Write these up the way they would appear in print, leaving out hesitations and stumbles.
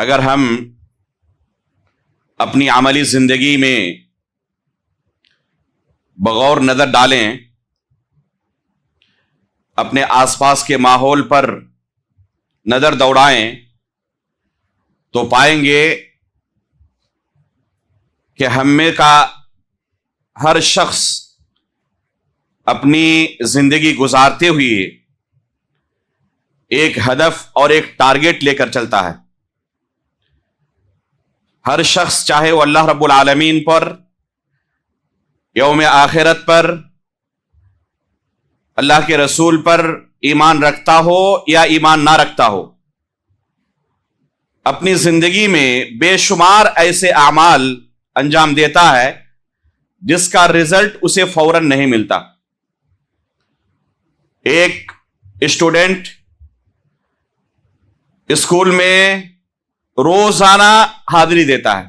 اگر ہم اپنی عملی زندگی میں بغور نظر ڈالیں، اپنے آس پاس کے ماحول پر نظر دوڑائیں، تو پائیں گے کہ ہم میں کا ہر شخص اپنی زندگی گزارتے ہوئے ایک ہدف اور ایک ٹارگٹ لے کر چلتا ہے۔ ہر شخص چاہے وہ اللہ رب العالمین پر، یوم آخرت پر، اللہ کے رسول پر ایمان رکھتا ہو یا ایمان نہ رکھتا ہو، اپنی زندگی میں بے شمار ایسے اعمال انجام دیتا ہے جس کا رزلٹ اسے فوراً نہیں ملتا۔ ایک اسٹوڈنٹ اسکول میں روزانہ حاضری دیتا ہے،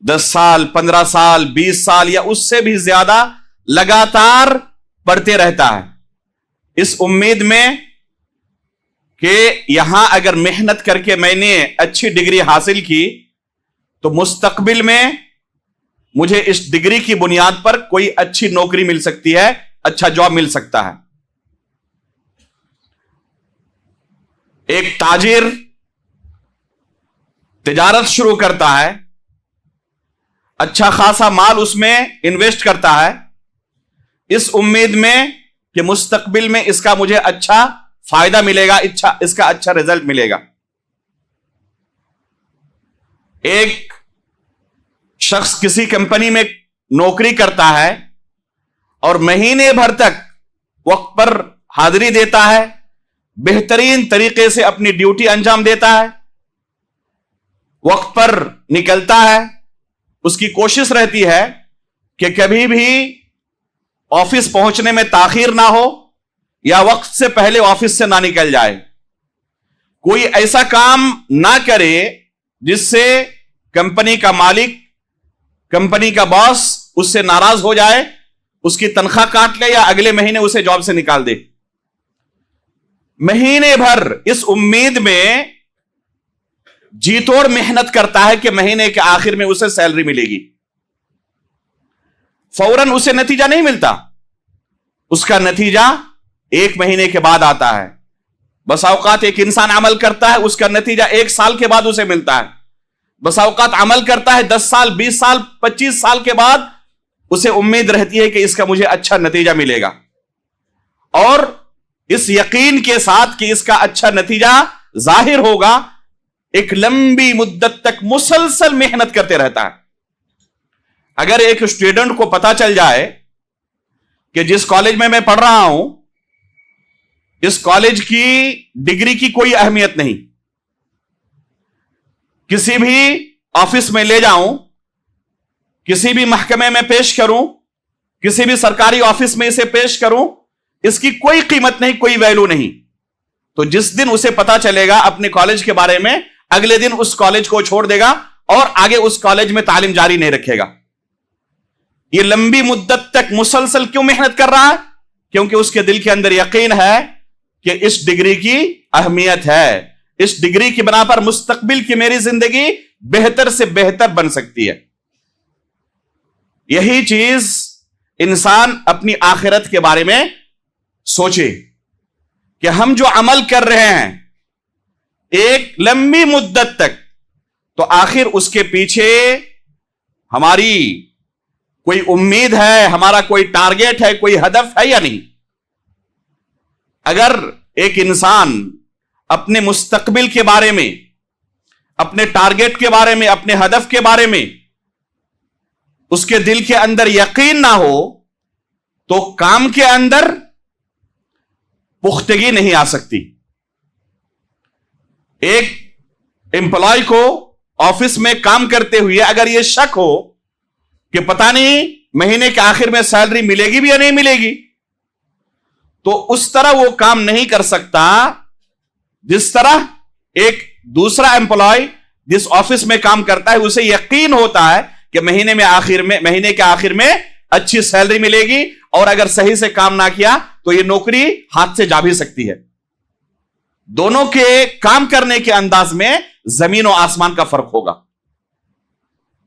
10 سال 15 سال 20 سال یا اس سے بھی زیادہ لگاتار پڑھتے رہتا ہے، اس امید میں کہ یہاں اگر محنت کر کے میں نے اچھی ڈگری حاصل کی تو مستقبل میں مجھے اس ڈگری کی بنیاد پر کوئی اچھی نوکری مل سکتی ہے، اچھا جاب مل سکتا ہے۔ ایک تاجر تجارت شروع کرتا ہے، اچھا خاصا مال اس میں انویسٹ کرتا ہے، اس امید میں کہ مستقبل میں اس کا مجھے اچھا فائدہ ملے گا، اس کا اچھا رزلٹ ملے گا۔ ایک شخص کسی کمپنی میں نوکری کرتا ہے اور مہینے بھر تک وقت پر حاضری دیتا ہے، بہترین طریقے سے اپنی ڈیوٹی انجام دیتا ہے، وقت پر نکلتا ہے، اس کی کوشش رہتی ہے کہ کبھی بھی آفس پہنچنے میں تاخیر نہ ہو یا وقت سے پہلے آفس سے نہ نکل جائے، کوئی ایسا کام نہ کرے جس سے کمپنی کا مالک، کمپنی کا باس اس سے ناراض ہو جائے، اس کی تنخواہ کاٹ لے یا اگلے مہینے اسے جاب سے نکال دے۔ مہینے بھر اس امید میں جی توڑ محنت کرتا ہے کہ مہینے کے آخر میں اسے سیلری ملے گی، فوراً اسے نتیجہ نہیں ملتا، اس کا نتیجہ 1 مہینے کے بعد آتا ہے۔ بس اوقات ایک انسان عمل کرتا ہے، اس کا نتیجہ 1 سال کے بعد اسے ملتا ہے، بس اوقات عمل کرتا ہے 10 سال 20 سال 25 سال کے بعد اسے امید رہتی ہے کہ اس کا مجھے اچھا نتیجہ ملے گا، اور اس یقین کے ساتھ کہ اس کا اچھا نتیجہ ظاہر ہوگا ایک لمبی مدت تک مسلسل محنت کرتے رہتا ہے۔ اگر ایک اسٹوڈنٹ کو پتا چل جائے کہ جس کالج میں میں پڑھ رہا ہوں اس کالج کی ڈگری کی کوئی اہمیت نہیں، کسی بھی آفس میں لے جاؤں، کسی بھی محکمے میں پیش کروں، کسی بھی سرکاری آفس میں اسے پیش کروں، اس کی کوئی قیمت نہیں، کوئی ویلو نہیں، تو جس دن اسے پتا چلے گا اپنے کالج کے بارے میں، اگلے دن اس کالج کو چھوڑ دے گا اور آگے اس کالج میں تعلیم جاری نہیں رکھے گا۔ یہ لمبی مدت تک مسلسل کیوں محنت کر رہا ہے؟ کیونکہ اس کے دل کے اندر یقین ہے کہ اس ڈگری کی اہمیت ہے، اس ڈگری کی بنا پر مستقبل کی میری زندگی بہتر سے بہتر بن سکتی ہے۔ یہی چیز انسان اپنی آخرت کے بارے میں سوچے کہ ہم جو عمل کر رہے ہیں ایک لمبی مدت تک، تو آخر اس کے پیچھے ہماری کوئی امید ہے، ہمارا کوئی ٹارگٹ ہے، کوئی ہدف ہے یا نہیں؟ اگر ایک انسان اپنے مستقبل کے بارے میں، اپنے ٹارگٹ کے بارے میں، اپنے ہدف کے بارے میں اس کے دل کے اندر یقین نہ ہو تو کام کے اندر پختگی نہیں آ سکتی۔ ایک امپلائی کو آفس میں کام کرتے ہوئے اگر یہ شک ہو کہ پتہ نہیں مہینے کے آخر میں سیلری ملے گی بھی یا نہیں ملے گی، تو اس طرح وہ کام نہیں کر سکتا جس طرح ایک دوسرا امپلائی جس آفس میں کام کرتا ہے اسے یقین ہوتا ہے کہ مہینے کے آخر میں اچھی سیلری ملے گی، اور اگر صحیح سے کام نہ کیا تو یہ نوکری ہاتھ سے جا بھی سکتی ہے۔ دونوں کے کام کرنے کے انداز میں زمین و آسمان کا فرق ہوگا.